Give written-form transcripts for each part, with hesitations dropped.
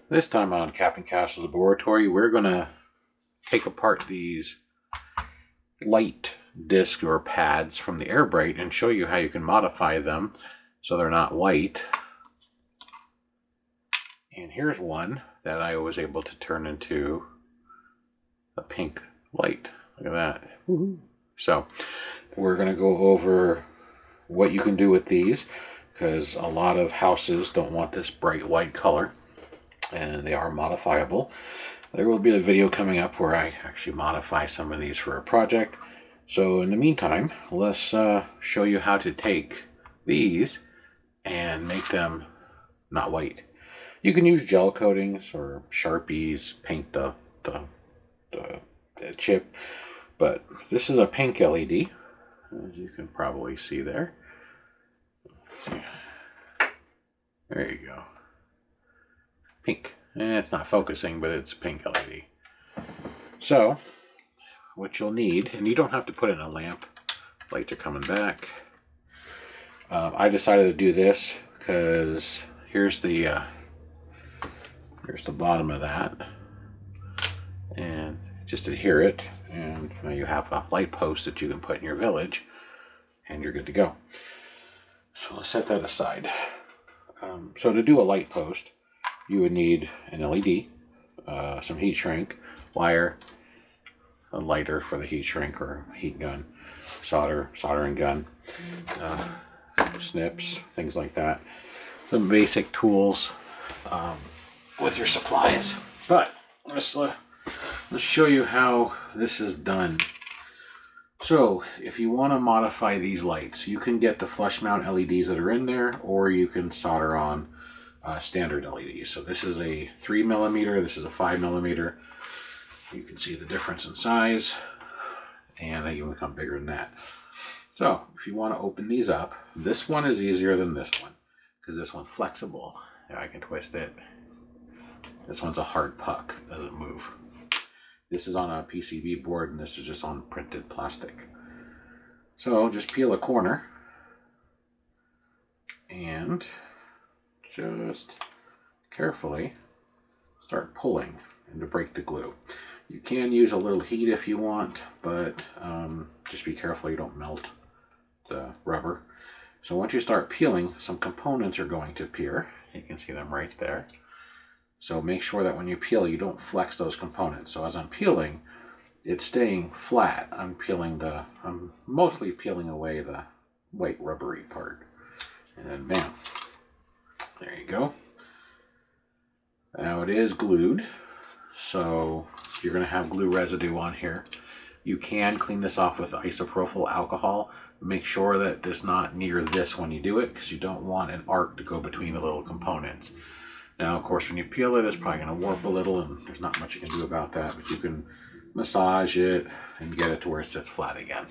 This time on Captain Cash's Laboratory, we're going to take apart these light discs or pads from the Brite and show you how you can modify them so they're not white. And here's one that I was able to turn into a pink light. Look at that. Woohoo. So we're going to go over what you can do with these, because a lot of houses don't want this bright white color, and they are modifiable. There will be a video coming up where I actually modify some of these for a project. So in the meantime, let's show you how to take these and make them not white. You can use gel coatings or Sharpies, paint the chip, but this is a pink LED, as you can probably see there. There you go. Pink. It's not focusing, but it's pink LED. So, what you'll need, and you don't have to put it in a lamp. Lights are coming back. I decided to do this because here's the bottom of that, and just adhere it, and now you have a light post that you can put in your village, and you're good to go. So let's set that aside. So to do a light post, you would need an LED, some heat shrink, wire, a lighter for the heat shrink or heat gun, soldering gun, snips, things like that. Some basic tools with your supplies. But let's show you how this is done. So if you want to modify these lights, you can get the flush mount LEDs that are in there, or you can solder on standard LEDs. So this is a 3mm, this is a 5mm. You can see the difference in size, and they can become bigger than that. So if you want to open these up, this one is easier than this one because this one's flexible. Now I can twist it. This one's a hard puck, doesn't move. This is on a PCB board, and this is just on printed plastic. So just peel a corner and just carefully start pulling and to break the glue. You can use a little heat if you want, but just be careful you don't melt the rubber. So once you start peeling, some components are going to appear. You can see them right there. So make sure that when you peel, you don't flex those components. So as I'm peeling, it's staying flat. I'm mostly peeling away the white rubbery part. And then bam, there you go. Now it is glued, so you're going to have glue residue on here. You can clean this off with isopropyl alcohol. Make sure that it's not near this when you do it, because you don't want an arc to go between the little components. Now, of course, when you peel it, it's probably going to warp a little, and there's not much you can do about that, but you can massage it and get it to where it sits flat again.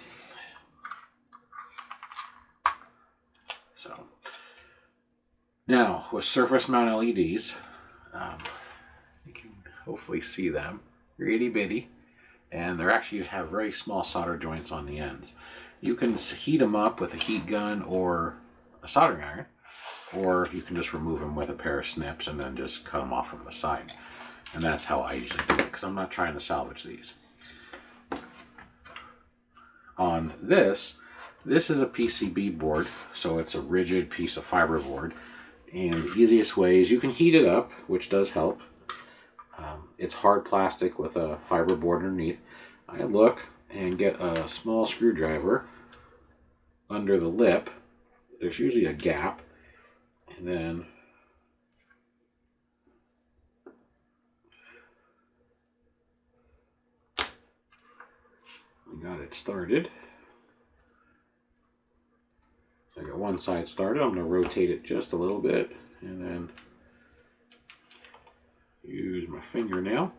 So, now, with surface mount LEDs, you can hopefully see them. They're itty bitty, and they actually have very small solder joints on the ends. You can heat them up with a heat gun or a soldering iron, or you can just remove them with a pair of snips and then just cut them off from the side. And that's how I usually do it, because I'm not trying to salvage these. On this is a PCB board, so it's a rigid piece of fiberboard. And the easiest way is you can heat it up, which does help. It's hard plastic with a fiberboard underneath. I look and get a small screwdriver under the lip. There's usually a gap. And then we got it started. So I got one side started. I'm going to rotate it just a little bit and then use my fingernail,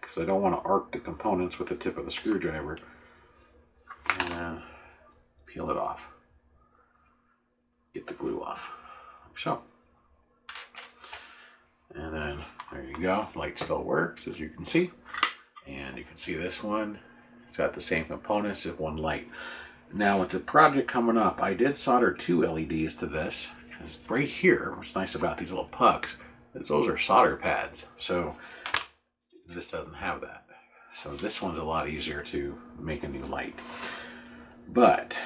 because I don't want to arc the components with the tip of the screwdriver, and then peel it off. Get the glue off, like so. And then there you go. Light still works, as you can see. And you can see this one. It's got the same components as one light. Now with the project coming up, I did solder 2 LEDs to this, because right here, what's nice about these little pucks, is those are solder pads. So this doesn't have that. So this one's a lot easier to make a new light. But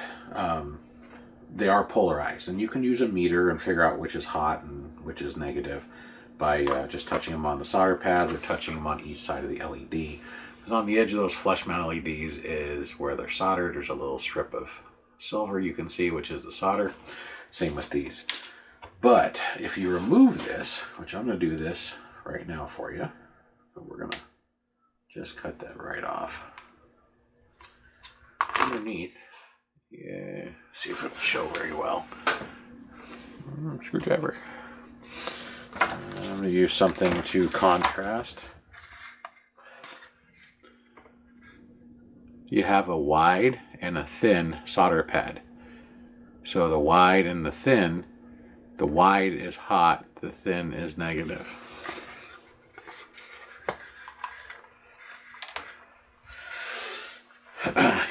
they are polarized, and you can use a meter and figure out which is hot and which is negative by just touching them on the solder pads or touching them on each side of the LED. Because on the edge of those flush mount LEDs is where they're soldered. There's a little strip of silver you can see, which is the solder. Same with these. But if you remove this, which I'm going to do this right now for you, but we're going to just cut that right off. Underneath, yeah, see if it'll show very well. Screwdriver. I'm going to use something to contrast. You have a wide and a thin solder pad. So the wide and the thin, the wide is hot, the thin is negative.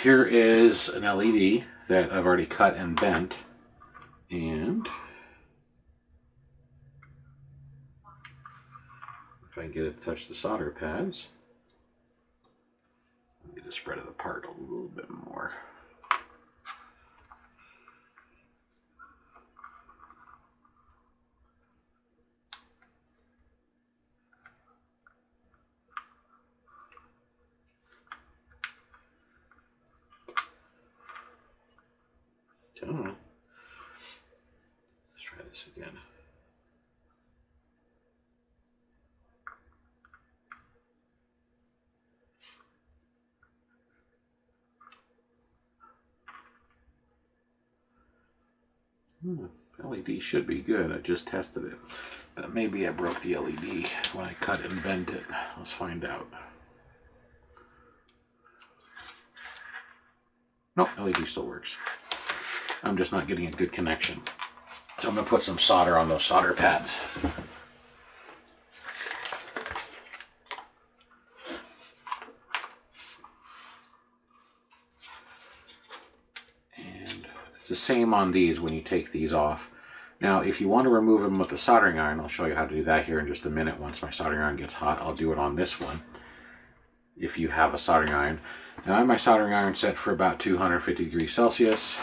Here is an LED that I've already cut and bent, and if I can get it to touch the solder pads, let me just spread it apart a little bit more. Let's try this again. LED should be good. I just tested it. But maybe I broke the LED when I cut and bent it. Let's find out. Nope, LED still works. I'm just not getting a good connection. So I'm going to put some solder on those solder pads. And it's the same on these when you take these off. Now, if you want to remove them with the soldering iron, I'll show you how to do that here in just a minute. Once my soldering iron gets hot, I'll do it on this one. If you have a soldering iron. Now I have my soldering iron set for about 250 degrees Celsius.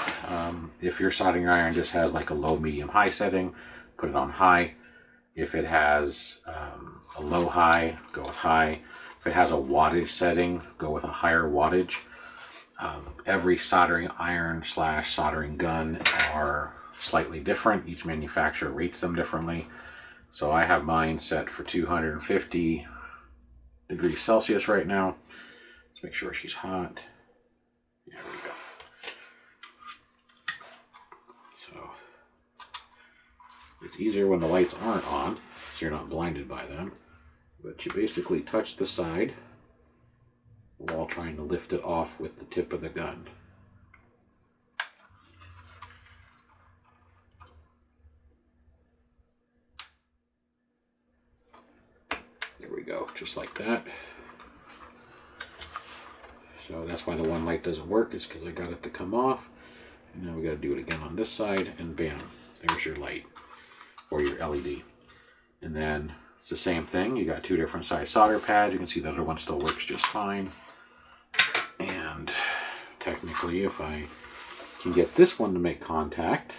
If your soldering iron just has like a low, medium, high setting, put it on high. If it has a low, high, go with high. If it has a wattage setting, go with a higher wattage. Every soldering iron / soldering gun are slightly different. Each manufacturer rates them differently. So I have mine set for 250 degrees Celsius right now. Let's make sure she's hot. There we go. So it's easier when the lights aren't on, so you're not blinded by them. But you basically touch the side while trying to lift it off with the tip of the gun. There we go, just like that. So that's why the one light doesn't work, is because I got it to come off. And now we got to do it again on this side, and bam, there's your light, or your LED. And then it's the same thing. You got two different size solder pads. You can see the other one still works just fine. And technically, if I can get this one to make contact,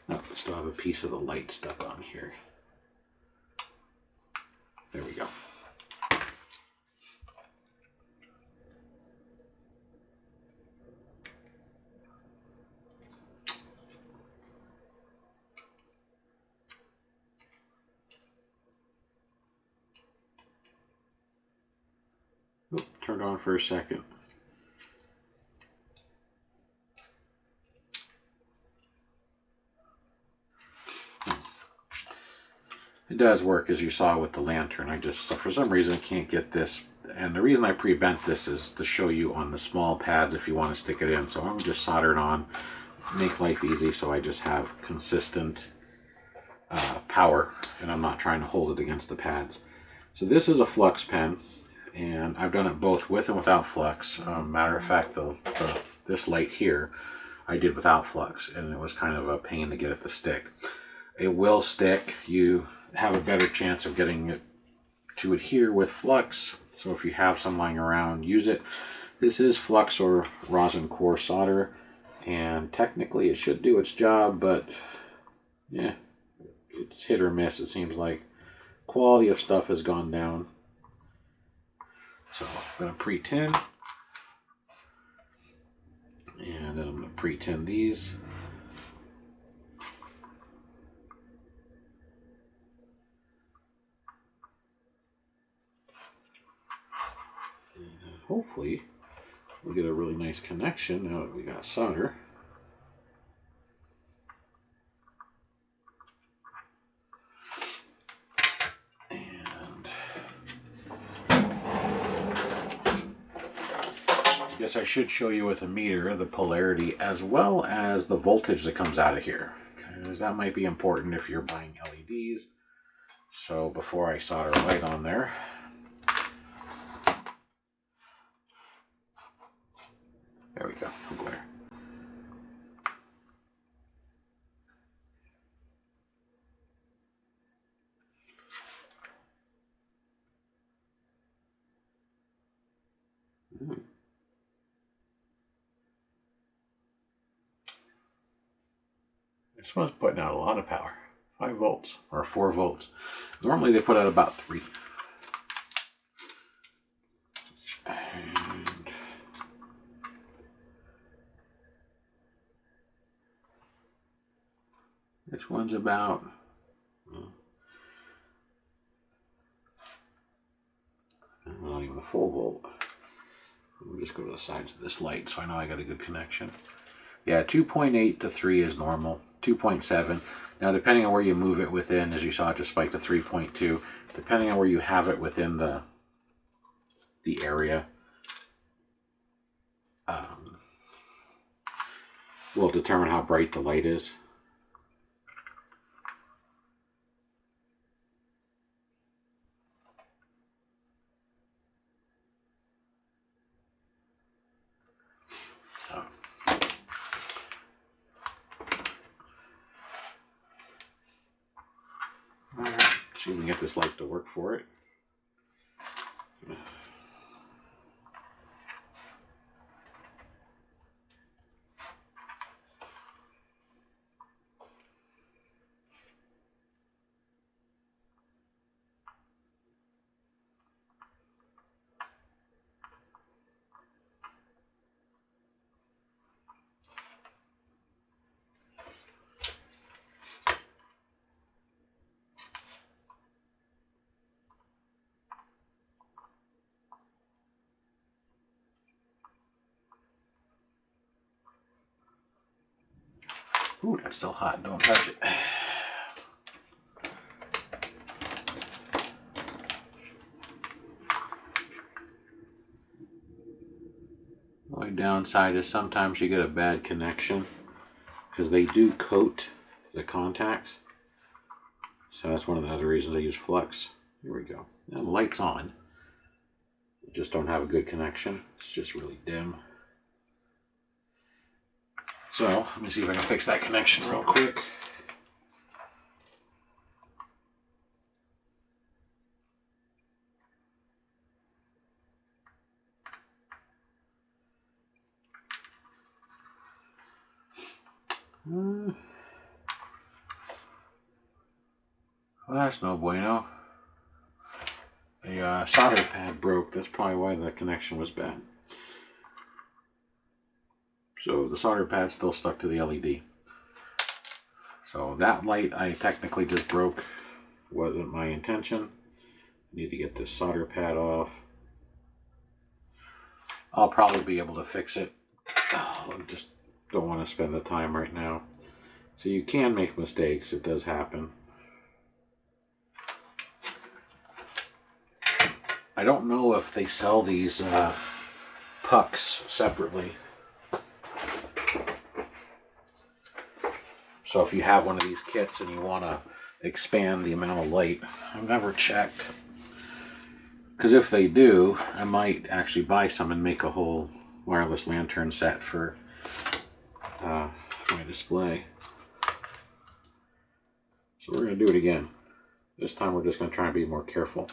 oh, I still have a piece of the light stuck on here. There we go. Oh, turned on for a second. It does work, as you saw with the lantern. I just, for some reason, can't get this. And the reason I pre-bent this is to show you on the small pads if you want to stick it in. So I'm just soldering on, make life easy, so I just have consistent power, and I'm not trying to hold it against the pads. So this is a flux pen, and I've done it both with and without flux. Matter of fact, this light here I did without flux, and it was kind of a pain to get it to stick. It will stick. You have a better chance of getting it to adhere with flux, so if you have some lying around, use it. This is flux or rosin core solder, and technically it should do its job, but yeah, it's hit or miss. It seems like quality of stuff has gone down. So I'm going to pre-tin, and then I'm going to pre-tin these. And hopefully we'll get a really nice connection now that we got solder. I guess I should show you with a meter the polarity as well as the voltage that comes out of here, because that might be important if you're buying LEDs. So before I solder a light on there, there we go, no glare. This one's putting out a lot of power. 5 volts or 4 volts. Normally they put out about 3. And this one's about not even a full volt. Let me just go to the sides of this light so I know I got a good connection. Yeah, 2.8 to 3 is normal. 2.7. Now, depending on where you move it within, as you saw, it just spiked to 3.2. Depending on where you have it within the area, will determine how bright the light is. So, all right, see if we can get this light to work for it. Ooh, that's still hot. Don't touch it. The only downside is sometimes you get a bad connection because they do coat the contacts. So that's one of the other reasons I use flux. Here we go. Now the light's on. I just don't have a good connection. It's just really dim. So let me see if I can fix that connection real quick. Well, that's no bueno. The solder pad broke. That's probably why the connection was bad. So the solder pad still stuck to the LED. So that light I technically just broke. Wasn't my intention. Need to get this solder pad off. I'll probably be able to fix it. I just don't want to spend the time right now. So you can make mistakes. It does happen. I don't know if they sell these pucks separately. So if you have one of these kits and you want to expand the amount of light, I've never checked. Because if they do, I might actually buy some and make a whole wireless lantern set for my display. So we're going to do it again. This time we're just going to try and be more careful.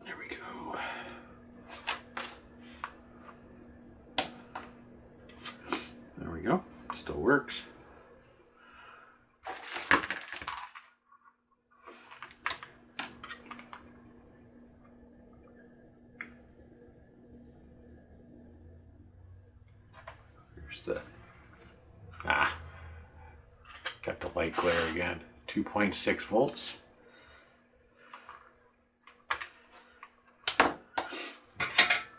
There we go. There we go. Still works. Got the light glare again. 2.6 volts.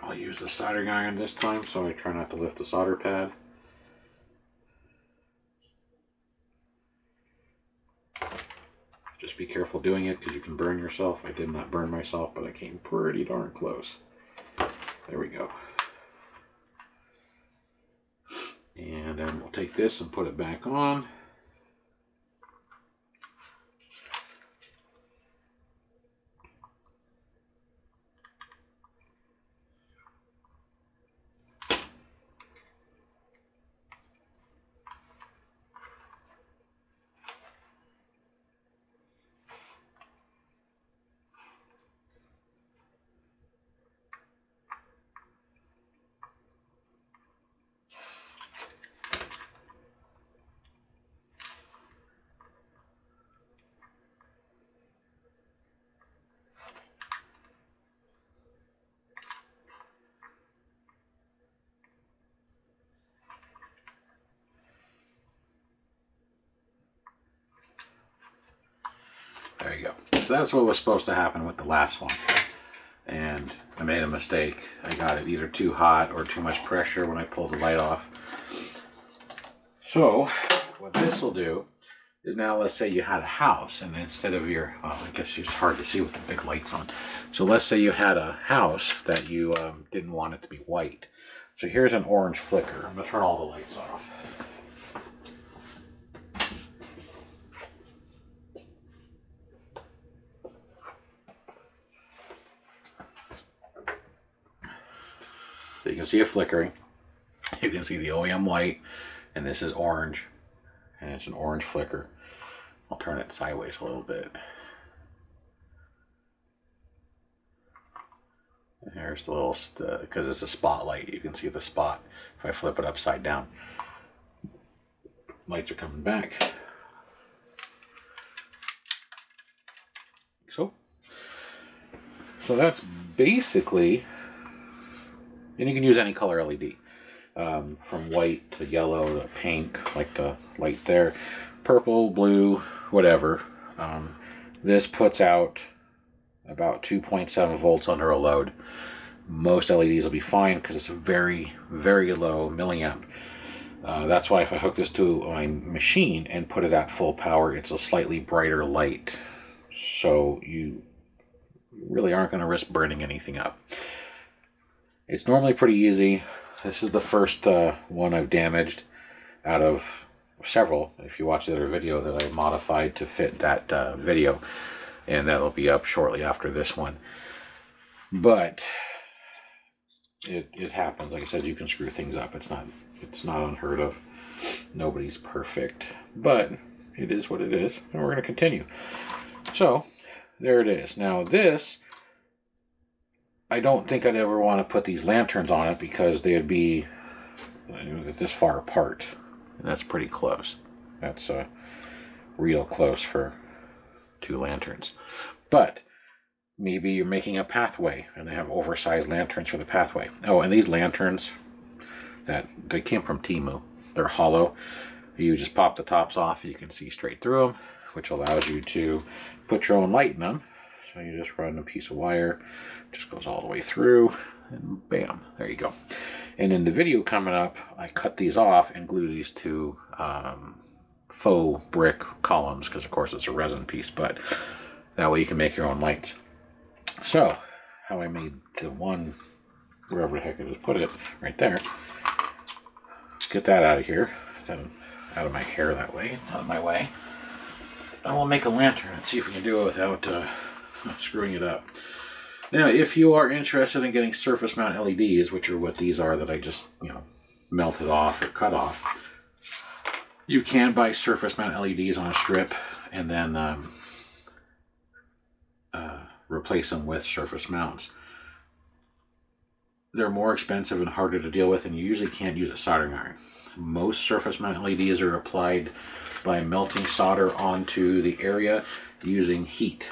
I'll use the soldering iron this time, so I try not to lift the solder pad. Just be careful doing it because you can burn yourself. I did not burn myself, but I came pretty darn close. There we go. And then we'll take this and put it back on. There you go. So that's what was supposed to happen with the last one. And I made a mistake. I got it either too hot or too much pressure when I pulled the light off. So what this will do is, now let's say you had a house, and instead of your, well, I guess it's hard to see with the big lights on. So let's say you had a house that you didn't want it to be white. So here's an orange flicker. I'm going to turn all the lights off. So you can see it flickering. You can see the OEM white, and this is orange, and it's an orange flicker. I'll turn it sideways a little bit. And here's the little, because it's a spotlight, you can see the spot. If I flip it upside down, lights are coming back. So that's basically, and you can use any color LED, from white to yellow to pink, like the light there, purple, blue, whatever. This puts out about 2.7 volts under a load. Most LEDs will be fine because it's a very, very low milliamp. That's why if I hook this to my machine and put it at full power, it's a slightly brighter light. So you really aren't going to risk burning anything up. It's normally pretty easy. This is the first one I've damaged out of several. If you watch the other video that I modified to fit that video, and that'll be up shortly after this one. But it happens. Like I said, you can screw things up. It's not unheard of. Nobody's perfect, but it is what it is, and we're going to continue. So there it is. Now this, I don't think I'd ever want to put these lanterns on it because they'd be this far apart, and that's pretty close. That's real close for two lanterns. But maybe you're making a pathway and they have oversized lanterns for the pathway. Oh, and these lanterns, they came from Temu. They're hollow. You just pop the tops off, you can see straight through them, which allows you to put your own light in them. So you just run a piece of wire, just goes all the way through, and bam, there you go. And in the video coming up, I cut these off and glue these to faux brick columns, because of course it's a resin piece, but that way you can make your own lights. So, how I made the one, wherever the heck I just put it, right there. Get that out of here. Out of my hair that way, out of my way. And we'll make a lantern and see if we can do it without screwing it up. Now, if you are interested in getting surface mount LEDs, which are what these are that I just, melted off or cut off, you can buy surface mount LEDs on a strip and then replace them with surface mounts. They're more expensive and harder to deal with, and you usually can't use a soldering iron. Most surface mount LEDs are applied by melting solder onto the area using heat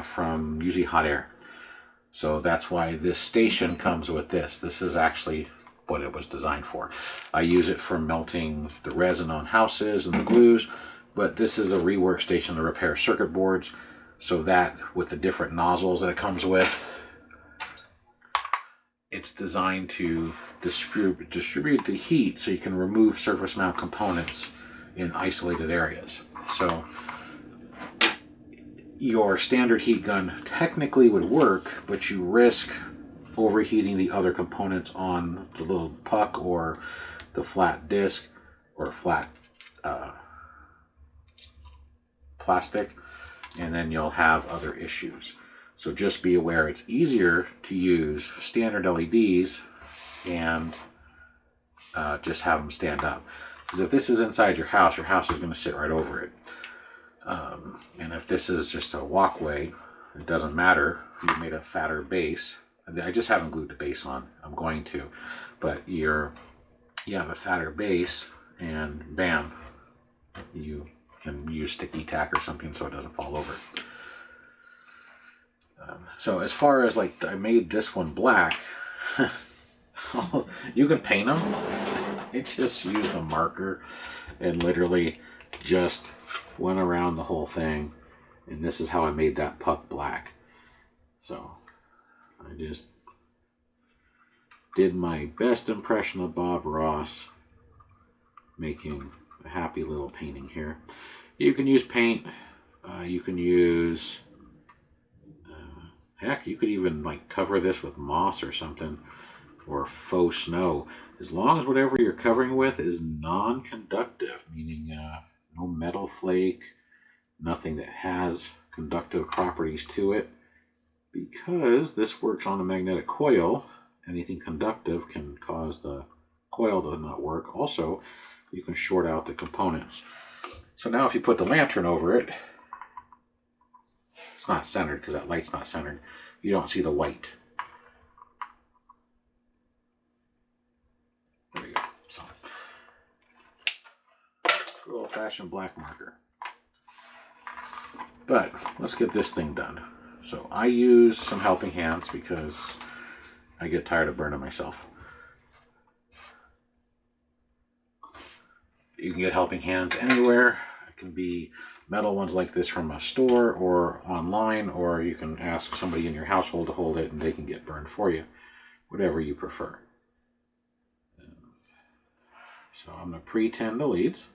from usually hot air. So that's why this station comes with this. This is actually what it was designed for. I use it for melting the resin on houses and the glues, but this is a rework station to repair circuit boards, so that with the different nozzles that it comes with, it's designed to distribute the heat so you can remove surface mount components in isolated areas. So your standard heat gun technically would work, but you risk overheating the other components on the little puck or the flat disc or flat plastic, and then you'll have other issues. So just be aware, it's easier to use standard LEDs and just have them stand up. Because if this is inside your house is going to sit right over it. And if this is just a walkway, it doesn't matter. You made a fatter base. I just haven't glued the base on. I'm going to. But you have a fatter base, and bam, you can use sticky tack or something so it doesn't fall over. So as far as like, I made this one black. You can paint them. I just used a marker and literally just went around the whole thing, and this is how I made that puck black. So I just did my best impression of Bob Ross, making a happy little painting here. You can use paint, you can use heck, you could even like cover this with moss or something, or faux snow, as long as whatever you're covering with is non-conductive, meaning no metal flake, nothing that has conductive properties to it. Because this works on a magnetic coil, anything conductive can cause the coil to not work. Also, you can short out the components. So now if you put the lantern over it, it's not centered because that light's not centered. You don't see the white. There we go. So, good old-fashioned black marker. But let's get this thing done. So I use some helping hands because I get tired of burning myself. You can get helping hands anywhere. It can be metal ones like this from a store or online, or you can ask somebody in your household to hold it and they can get burned for you. Whatever you prefer. So I'm going to pre-tin the leads.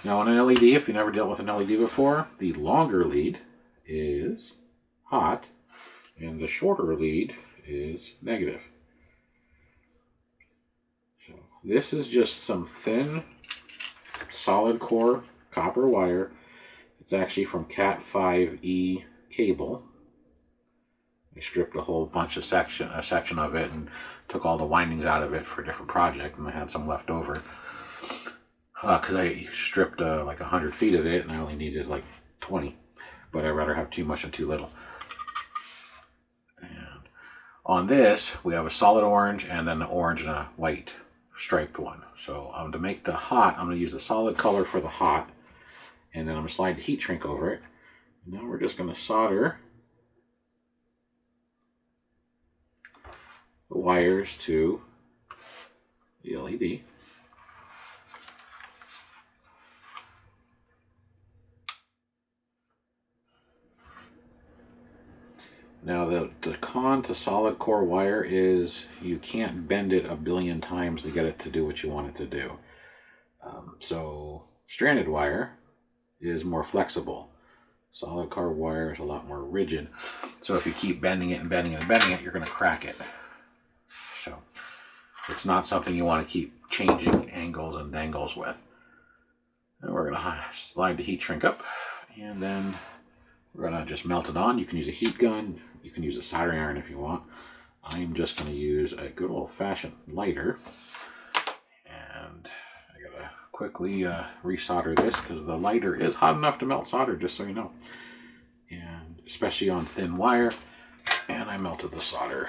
Now on an LED, if you never dealt with an LED before, the longer lead is hot and the shorter lead is negative. So this is just some thin solid core copper wire. It's actually from Cat 5e cable. I stripped a whole bunch of section of it and took all the windings out of it for a different project, and I had some left over because I stripped like 100 feet of it and I only needed like 20, but I'd rather have too much than too little. And on this we have a solid orange and then an orange and a white striped one. So to make the hot, I'm going to use the solid color for the hot, and then I'm going to slide the heat shrink over it. And now we're just going to solder the wires to the LED. Now the con con to solid core wire is you can't bend it a billion times to get it to do what you want it to do. So stranded wire is more flexible. Solid core wire is a lot more rigid. So if you keep bending it and bending it and bending it, you're going to crack it. So it's not something you want to keep changing angles and dangles with. And we're going to slide the heat shrink up, and then we're going to just melt it on. You can use a heat gun. You can use a soldering iron if you want. I'm just going to use a good old-fashioned lighter. And I got to quickly resolder this because the lighter is hot enough to melt solder, just so you know. And especially on thin wire. And I melted the solder.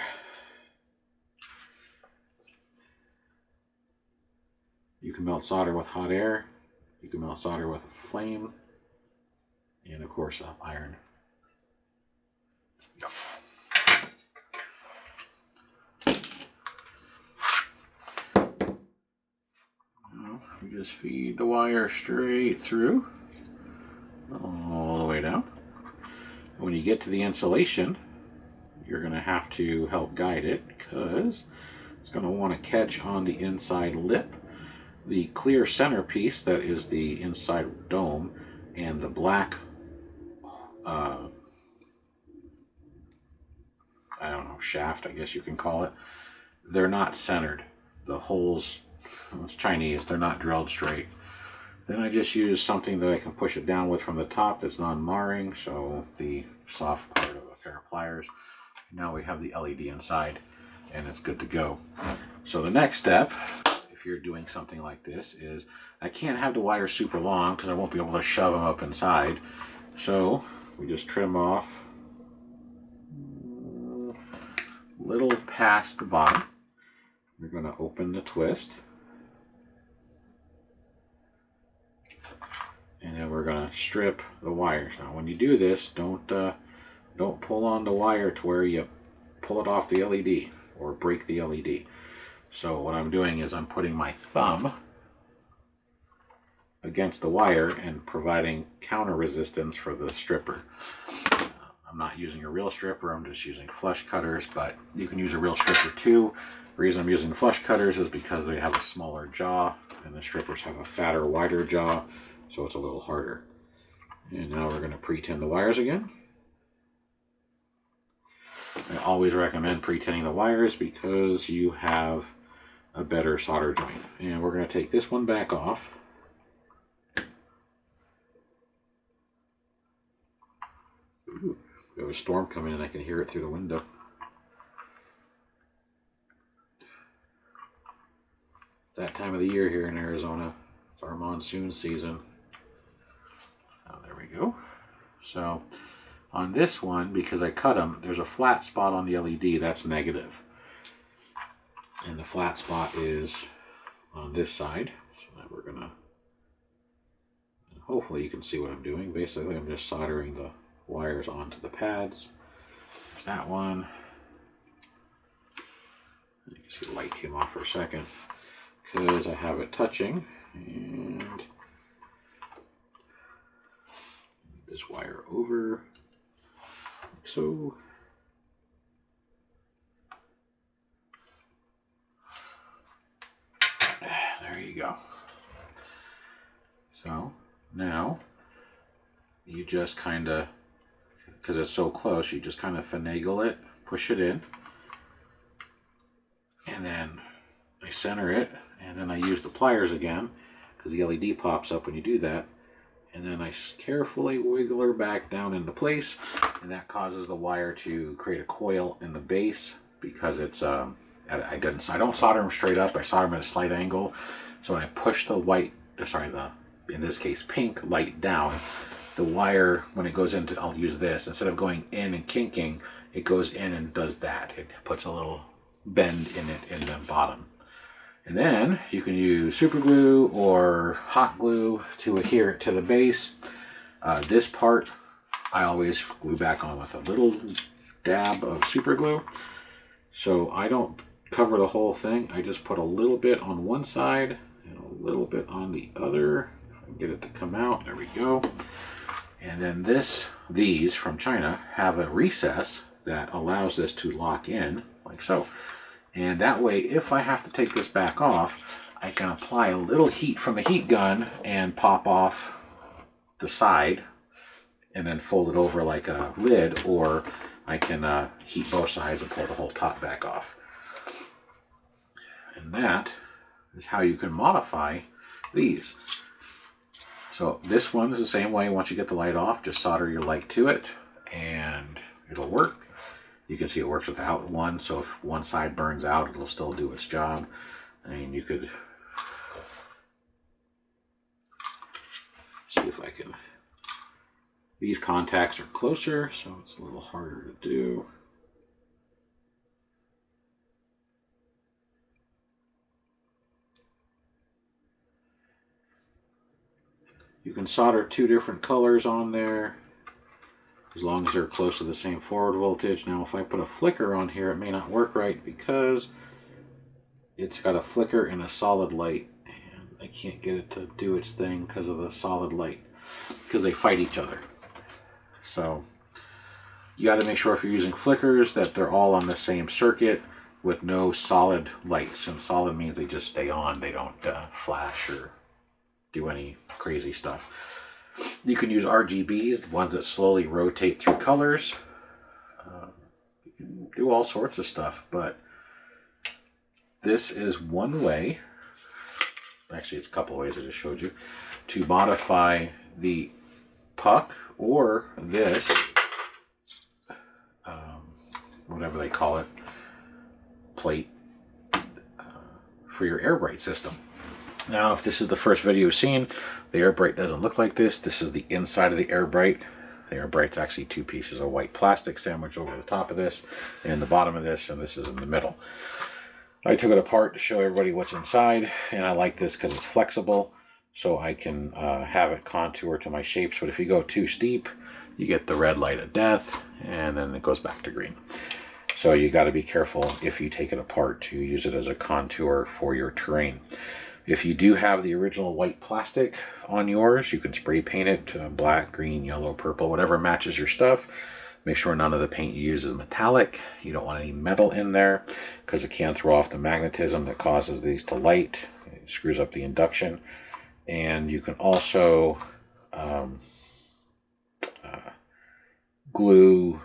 You can melt solder with hot air. You can melt solder with a flame. And of course, iron. Yep. Now, we just feed the wire straight through, all the way down. When you get to the insulation, you're going to have to help guide it because it's going to want to catch on the inside lip, the clear centerpiece that is the inside dome, and the black I don't know, shaft, I guess you can call it. They're not centered. The holes, well, it's Chinese, they're not drilled straight. Then I just use something that I can push it down with from the top that's non-marring, so the soft part of a pair of pliers. Now we have the LED inside, and it's good to go. So the next step, if you're doing something like this, is I can't have the wires super long because I won't be able to shove them up inside. So we just trim off a little past the bottom. We're going to open the twist. And then we're going to strip the wires. Now when you do this, don't pull on the wire to where you pull it off the LED or break the LED. So what I'm doing is I'm putting my thumb against the wire and providing counter resistance for the stripper. I'm not using a real stripper, I'm just using flush cutters, but you can use a real stripper too. The reason I'm using flush cutters is because they have a smaller jaw and the strippers have a fatter, wider jaw, so it's a little harder. And now we're going to pre-tin the wires again. I always recommend pre-tinning the wires because you have a better solder joint. And we're going to take this one back off. Ooh, we have a storm coming and I can hear it through the window. That time of the year here in Arizona. It's our monsoon season. Oh, there we go. So on this one, because I cut them, there's a flat spot on the LED that's negative. And the flat spot is on this side. So now we're gonna, hopefully you can see what I'm doing. Basically, I'm just soldering the wires onto the pads. There's that one. You can see the light came off for a second because I have it touching. And this wire over, like so. There you go. So now you just kind of, because it's so close, you just kind of finagle it, push it in, and then I center it, and then I use the pliers again because the LED pops up when you do that. And then I carefully wiggle her back down into place, and that causes the wire to create a coil in the base because it's I don't solder them straight up. I solder them at a slight angle. So when I push the in this case pink light down, the wire, when it goes into, I'll use this, instead of going in and kinking, it goes in and does that. It puts a little bend in it in the bottom. And then you can use super glue or hot glue to adhere it to the base. This part I always glue back on with a little dab of super glue. So I don't cover the whole thing. I just put a little bit on one side and a little bit on the other. If I can get it to come out, there we go. And then these from China have a recess that allows this to lock in like so. And that way, if I have to take this back off, I can apply a little heat from the heat gun and pop off the side and then fold it over like a lid, or I can heat both sides and pull the whole top back off. And that is how you can modify these. So this one is the same way. Once you get the light off, just solder your light to it and it'll work. You can see it works without one, so if one side burns out, it'll still do its job. I mean, you could see if I can. These contacts are closer, so it's a little harder to do. You can solder two different colors on there, as long as they're close to the same forward voltage. Now, if I put a flicker on here, it may not work right because it's got a flicker and a solid light, and I can't get it to do its thing because of the solid light, because they fight each other. So you got to make sure if you're using flickers that they're all on the same circuit with no solid lights. And solid means they just stay on, they don't flash or do any crazy stuff. You can use RGBs, the ones that slowly rotate through colors. You can do all sorts of stuff, but this is one way, actually it's a couple ways I just showed you, to modify the puck or this, whatever they call it, plate, for your air Brite system. Now, if this is the first video you've seen, the air Brite doesn't look like this. This is the inside of the air Brite. The air Brite's actually two pieces of white plastic sandwiched over the top of this and the bottom of this, and this is in the middle. I took it apart to show everybody what's inside, and I like this because it's flexible, so I can have it contour to my shapes. But if you go too steep, you get the red light of death, and then it goes back to green. So you got to be careful if you take it apart to use it as a contour for your terrain. If you do have the original white plastic on yours, you can spray paint it black, green, yellow, purple, whatever matches your stuff. Make sure none of the paint you use is metallic. You don't want any metal in there because it can throw off the magnetism that causes these to light. It screws up the induction. And you can also glue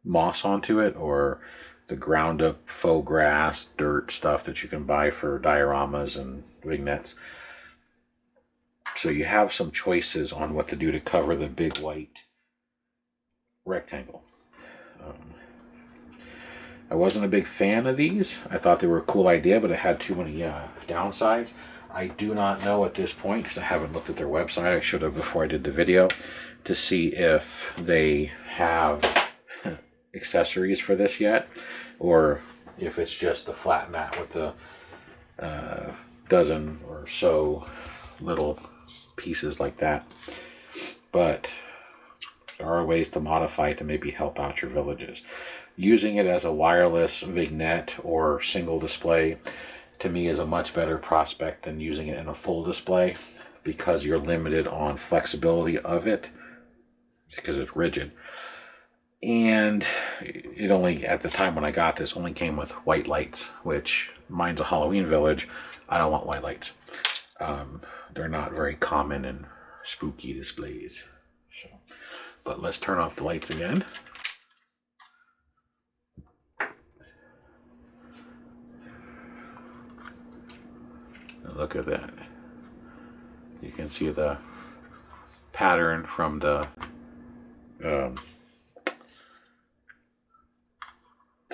moss onto it, or the ground up faux grass, dirt stuff that you can buy for dioramas and vignettes. So you have some choices on what to do to cover the big white rectangle. I wasn't a big fan of these. I thought they were a cool idea, but it had too many downsides. I do not know at this point, because I haven't looked at their website. I should have before I did the video, to see if they have accessories for this yet, or if it's just the flat mat with the dozen or so little pieces like that. But there are ways to modify it to maybe help out your villages. Using it as a wireless vignette or single display, to me, is a much better prospect than using it in a full display, because you're limited on flexibility of it because it's rigid. And it only, at the time when I got this, only came with white lights, which mine's a Halloween village. I don't want white lights. They're not very common in spooky displays. So, but let's turn off the lights again. Look at that. You can see the pattern from the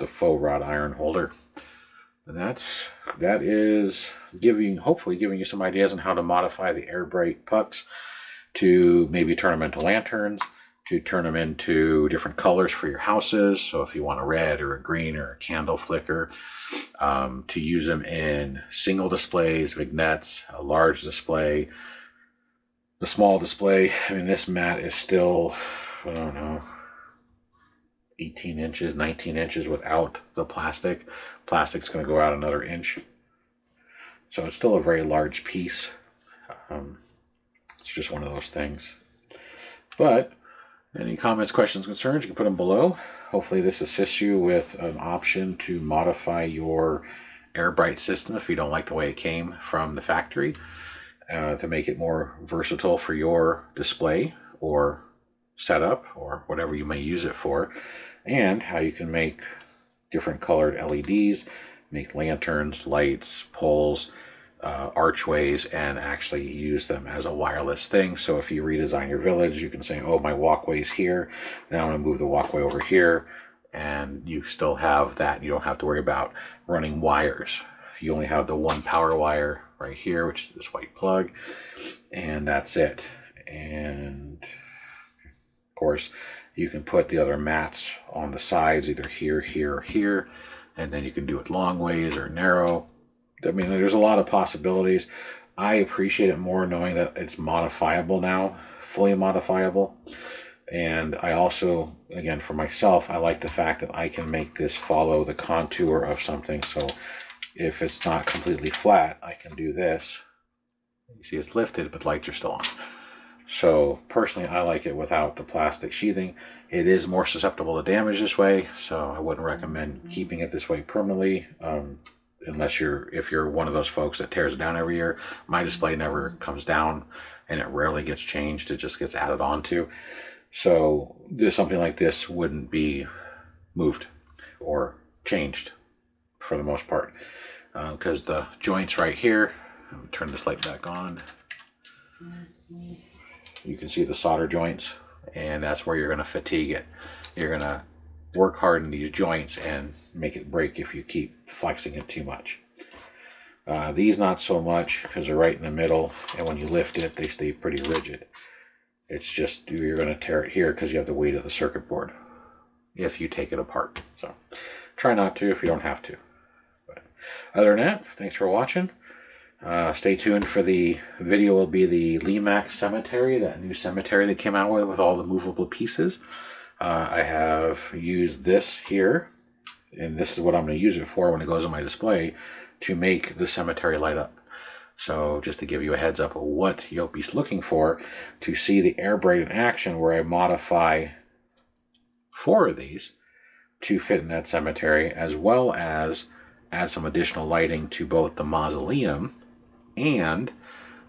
faux wrought iron holder. And that is hopefully giving you some ideas on how to modify the air Brite pucks to maybe turn them into lanterns, to turn them into different colors for your houses. So if you want a red or a green or a candle flicker, to use them in single displays, vignettes, a large display, the small display. I mean, this mat is still, I don't know, 18 inches, 19 inches without the plastic. Plastic's going to go out another inch. So it's still a very large piece. It's just one of those things. But Any comments, questions, concerns, you can put them below. Hopefully this assists you with an option to modify your Brite system if you don't like the way it came from the factory, to make it more versatile for your display or setup or whatever you may use it for, and how you can make different colored LEDs, make lanterns, lights, poles, archways, and actually use them as a wireless thing. So if you redesign your village, you can say, oh, my walkway's here, now I'm going to move the walkway over here, and you still have that. You don't have to worry about running wires. You only have the one power wire right here, which is this white plug, and that's it. And of course, you can put the other mats on the sides, either here, here, or here, and then you can do it long ways or narrow. I mean, there's a lot of possibilities. I appreciate it more knowing that it's modifiable now, fully modifiable. And I also, again, for myself, I like the fact that I can make this follow the contour of something. So if it's not completely flat, I can do this. You see it's lifted, but lights are still on. So personally, I like it without the plastic sheathing. It is more susceptible to damage this way, so I wouldn't recommend keeping it this way permanently. Unless if you're one of those folks that tears it down every year. My display never comes down, and it rarely gets changed. It just gets added onto. So something like this wouldn't be moved or changed for the most part, because the joints right here. Let me turn this light back on. You can see the solder joints, and that's where you're going to fatigue it. You're going to work hard in these joints and make it break if you keep flexing it too much. These not so much, because they're right in the middle, and when you lift it, they stay pretty rigid. It's just you're going to tear it here because you have the weight of the circuit board if you take it apart. So try not to if you don't have to. But other than that, thanks for watching. Stay tuned for the video. Will be the Limac Cemetery, that new cemetery they came out with all the movable pieces. I have used this here, and this is what I'm going to use it for when it goes on my display, to make the cemetery light up. So just to give you a heads up of what you'll be looking for to see the Brite in action, where I modify 4 of these to fit in that cemetery, as well as add some additional lighting to both the mausoleum and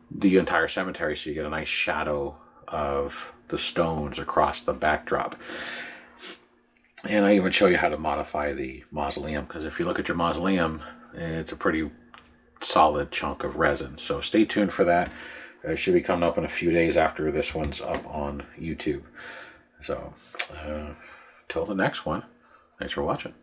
the entire cemetery, so you get a nice shadow of the stones across the backdrop. And I even show you how to modify the mausoleum, because if you look at your mausoleum, it's a pretty solid chunk of resin. So stay tuned for that. It should be coming up in a few days after this one's up on YouTube. So till the next one, thanks for watching.